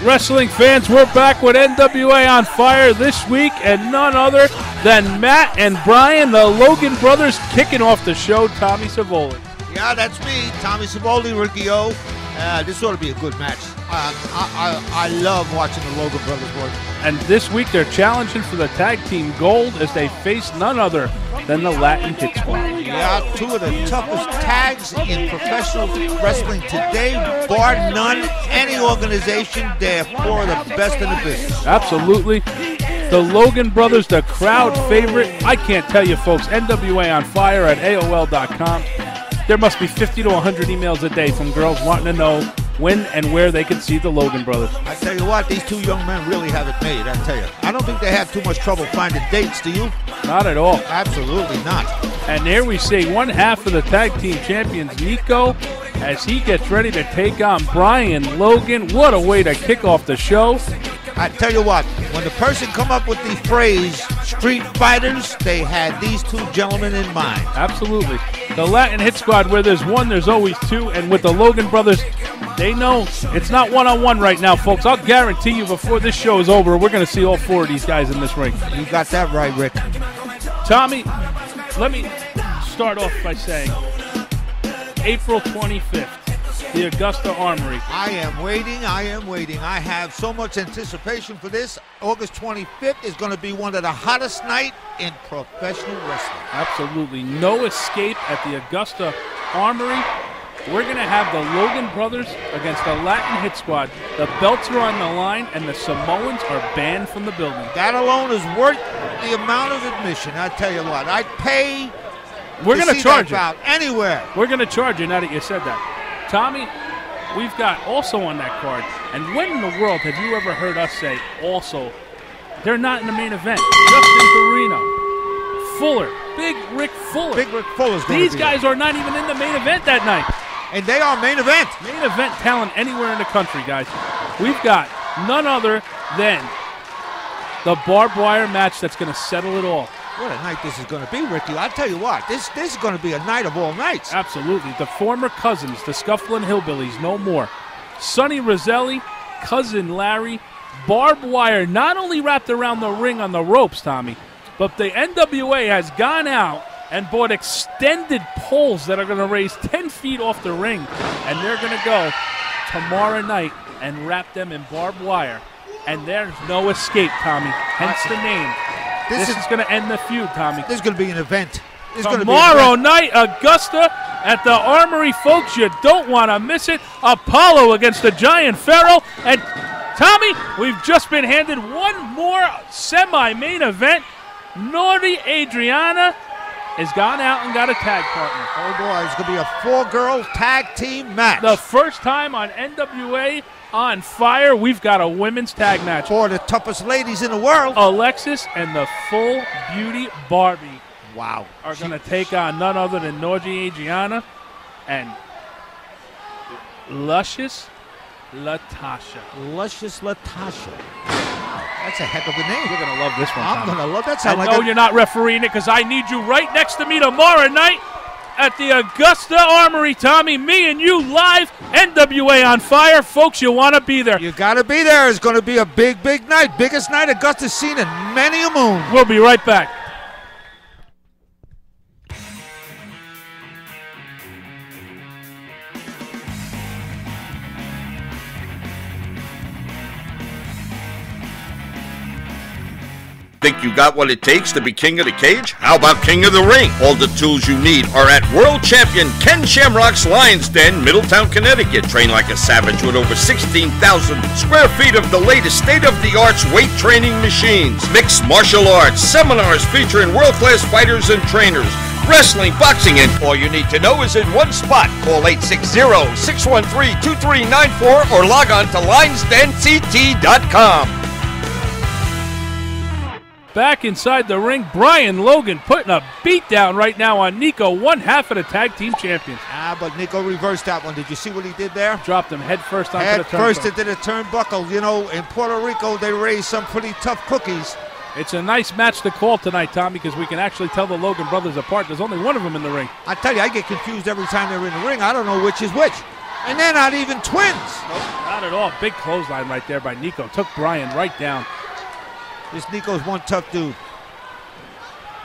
Wrestling fans, we're back with NWA On Fire this week, and none other than Matt and Brian, the Logan brothers, kicking off the show. Tommy Savoli. Yeah, that's me, Tommy Savoli, Ricky O. This ought to be a good match. I love watching the Logan brothers work. And this week they're challenging for the tag team gold as they face none other than the Latin Hit Squad. Yeah, two of the toughest tags in professional wrestling today, bar none. Any organization, they're four of the best in the business. Absolutely. The Logan brothers, the crowd favorite. I can't tell you, folks. NWA On Fire at AOL.com. There must be 50 to 100 emails a day from girls wanting to know when and where they can see the Logan brothers. I tell you what, these two young men really have it made, I tell you. I don't think they have too much trouble finding dates, do you? Not at all. Absolutely not. And there we see one half of the tag team champions, Nico, as he gets ready to take on Brian Logan. What a way to kick off the show. I tell you what, when the person come up with the phrase street fighters, they had these two gentlemen in mind. Absolutely. The Latin Hit Squad, where there's one, there's always two. And with the Logan brothers, they know it's not one-on-one right now, folks. I'll guarantee you before this show is over, we're going to see all four of these guys in this ring. You got that right, Rick. Tommy, let me start off by saying April 25th. The Augusta Armory. I am waiting. I have so much anticipation for this. August 25th is going to be one of the hottest nights in professional wrestling. Absolutely. No escape at the Augusta Armory. We're going to have the Logan brothers against the Latin Hit Squad. The belts are on the line, and the Samoans are banned from the building. That alone is worth the amount of admission. I tell you what, I'd pay We're going to charge you. Anywhere. We're going to charge you now that you said that. Tommy, we've got also on that card, and when in the world have you ever heard us say also? They're not in the main event. Justin Carino, Fuller, Big Rick Fuller. Big Rick Fuller's going to be These guys are not even in the main event that night. And they are main event. Main event talent anywhere in the country, guys. We've got none other than the barbed wire match that's going to settle it all. What a night this is going to be, Ricky. I'll tell you what, this is going to be a night of all nights. Absolutely. The former cousins, the Scufflin' Hillbillies, no more. Sonny Roselli, Cousin Larry, barbed wire not only wrapped around the ring on the ropes, Tommy, but the NWA has gone out and bought extended poles that are going to raise 10 feet off the ring, and they're going to go tomorrow night and wrap them in barbed wire. And there's no escape, Tommy, hence the name. This is going to end the feud, Tommy. This is going to be an event. Tomorrow night, Augusta at the Armory, folks. You don't want to miss it. Apollo against the Giant Pharaoh. And, Tommy, we've just been handed one more semi-main event. Naughty Adriana has gone out and got a tag partner. Oh, boy, it's going to be a four-girl tag team match. The first time on NWA On Fire, we've got a women's tag match. Four of the toughest ladies in the world. Alexis and the Full Beauty Barbie. Wow. Are going to take on none other than Naughty Adriana and Luscious Latasha. Luscious Latasha. That's a heck of a name. You're going to love this one, I'm going to love that. I know you're not refereeing it because I need you right next to me tomorrow night at the Augusta Armory, Tommy. Me and you live, NWA On Fire. Folks, you want to be there. You got to be there. It's going to be a big, big night. Biggest night Augusta's seen in many a moon. We'll be right back. Think you got what it takes to be king of the cage? How about king of the ring? All the tools you need are at world champion Ken Shamrock's Lion's Den, Middletown, Connecticut. Train like a savage with over 16,000 square feet of the latest state-of-the-art weight training machines. Mixed martial arts, seminars featuring world-class fighters and trainers. Wrestling, boxing, and all you need to know is in one spot. Call 860-613-2394 or log on to lionsdenct.com. Back inside the ring, Brian Logan putting a beat down right now on Nico, one half of the tag team champions. But Nico reversed that one. Did you see what he did there? Dropped him head first onto the turnbuckle. Head first into the turnbuckle. You know, in Puerto Rico, they raise some pretty tough cookies. It's a nice match to call tonight, Tom, because we can actually tell the Logan brothers apart. There's only one of them in the ring. I tell you, I get confused every time they're in the ring. I don't know which is which. And they're not even twins. Nope, Not at all. Big clothesline right there by Nico. Took Brian right down. This Nico's one tough dude.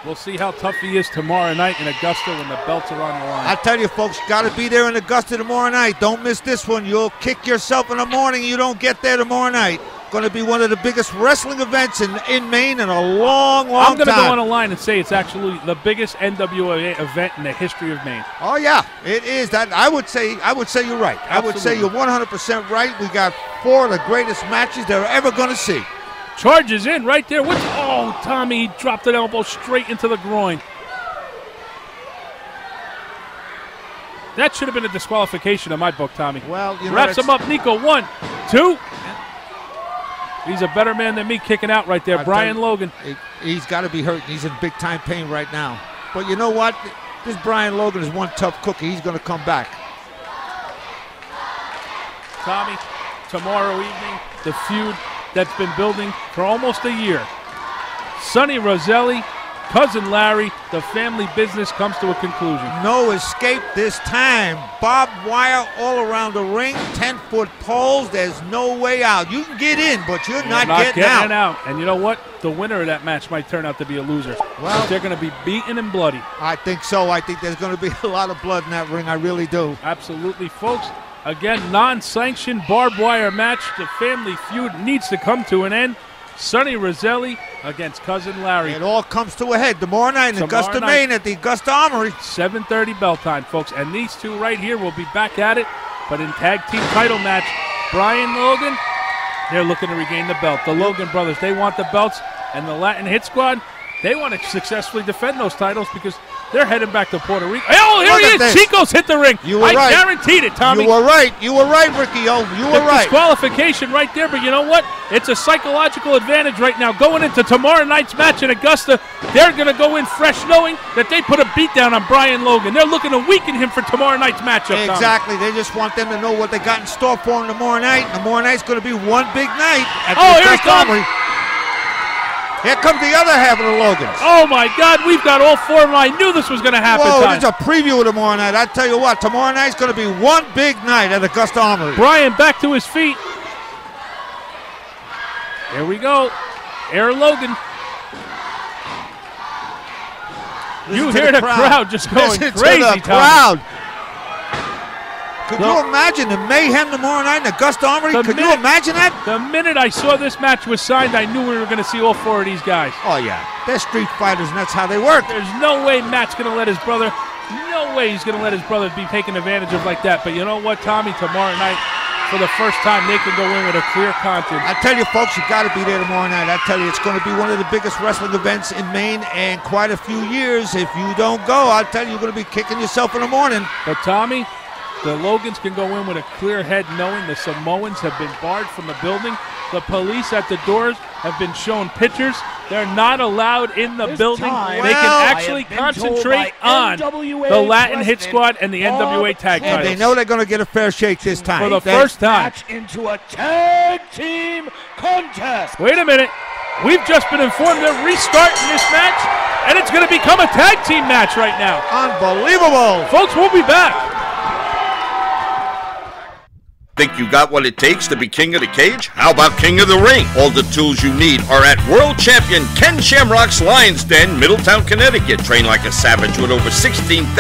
We'll see how tough he is tomorrow night in Augusta when the belts are on the line. I tell you, folks, you got to be there in Augusta tomorrow night. Don't miss this one. You'll kick yourself in the morning. You don't get there tomorrow night. Going to be one of the biggest wrestling events in Maine in a long time. I'm going to go on a line and say it's actually the biggest NWA event in the history of Maine. Oh yeah, it is. That I would say you're right. Absolutely. I would say you're 100% right. We got 4 of the greatest matches they're ever going to see. Charges in right there. Oh, Tommy, he dropped an elbow straight into the groin. That should have been a disqualification in my book, Tommy. Well, you know, wraps him up, Nico. 1, 2. He's a better man than me kicking out right there. Brian Logan. He's got to be hurt. He's in big time pain right now. But you know what? This Brian Logan is one tough cookie. He's going to come back. Tommy, tomorrow evening, the feud that's been building for almost a year. Sonny Roselli, Cousin Larry, the family business comes to a conclusion. No escape this time. Barbed wire all around the ring, 10-foot poles. There's no way out. You can get in, but you're not getting out. And you know what? The winner of that match might turn out to be a loser. Well, they're going to be beaten and bloody. I think so. I think there's going to be a lot of blood in that ring. I really do. Absolutely, folks. Again, non-sanctioned barbed wire match. The family feud needs to come to an end. Sonny Roselli against Cousin Larry. It all comes to a head tomorrow night in Augusta, Maine at the Augusta Armory. 7:30 bell time, folks. And these two right here will be back at it, but in tag team title match. Brian Logan, they're looking to regain the belt. The Logan brothers, they want the belts. And the Latin Hit Squad, they want to successfully defend those titles because they're heading back to Puerto Rico. Oh, here he is. Chico's hit the ring. You were right. I guaranteed it, Tommy. You were right. You were right, Ricky. Oh, you were right. Disqualification right there, but you know what? It's a psychological advantage right now. Going into tomorrow night's match in Augusta, they're going to go in fresh knowing that they put a beat down on Brian Logan. They're looking to weaken him for tomorrow night's matchup, Tommy. Exactly. They just want them to know what they got in store for him tomorrow night. Tomorrow night's going to be one big night at the Augusta Armory. Here comes the other half of the Logans. Oh, my God. We've got all 4 of them. I knew this was going to happen. Whoa, there's a preview of tomorrow night. I tell you what, tomorrow night's going to be one big night at Augusta Armory. Brian back to his feet. Here we go. Air Logan. You hear the crowd just going crazy, to the crowd. Could you imagine the mayhem tomorrow night in Augusta Armory? Could you imagine that? The minute I saw this match was signed, I knew we were going to see all 4 of these guys. Oh, yeah. They're street fighters, and that's how they work. There's no way Matt's going to let his brother, no way he's going to let his brother be taken advantage of like that. But you know what, Tommy? Tomorrow night, for the first time, they can go in with a clear conscience. I tell you, folks, you got to be there tomorrow night. I tell you, it's going to be one of the biggest wrestling events in Maine in quite a few years. If you don't go, I tell you, you're going to be kicking yourself in the morning. But, Tommy, the Logans can go in with a clear head knowing the Samoans have been barred from the building. The police at the doors have been shown pictures. They're not allowed in the building. They can actually concentrate on the Latin Hit Squad and the NWA tag titles. They know they're going to get a fair shake this time. For the first time. Into a tag team contest. Wait a minute. We've just been informed they're restarting this match, and it's going to become a tag team match right now. Unbelievable. Folks, we'll be back. Think you got what it takes to be king of the cage? How about king of the ring? All the tools you need are at world champion Ken Shamrock's Lion's Den, Middletown, Connecticut. Train like a savage with over 16,000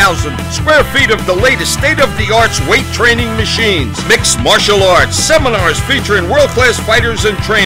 square feet of the latest state-of-the-art weight training machines. Mixed martial arts, seminars featuring world-class fighters and trainers.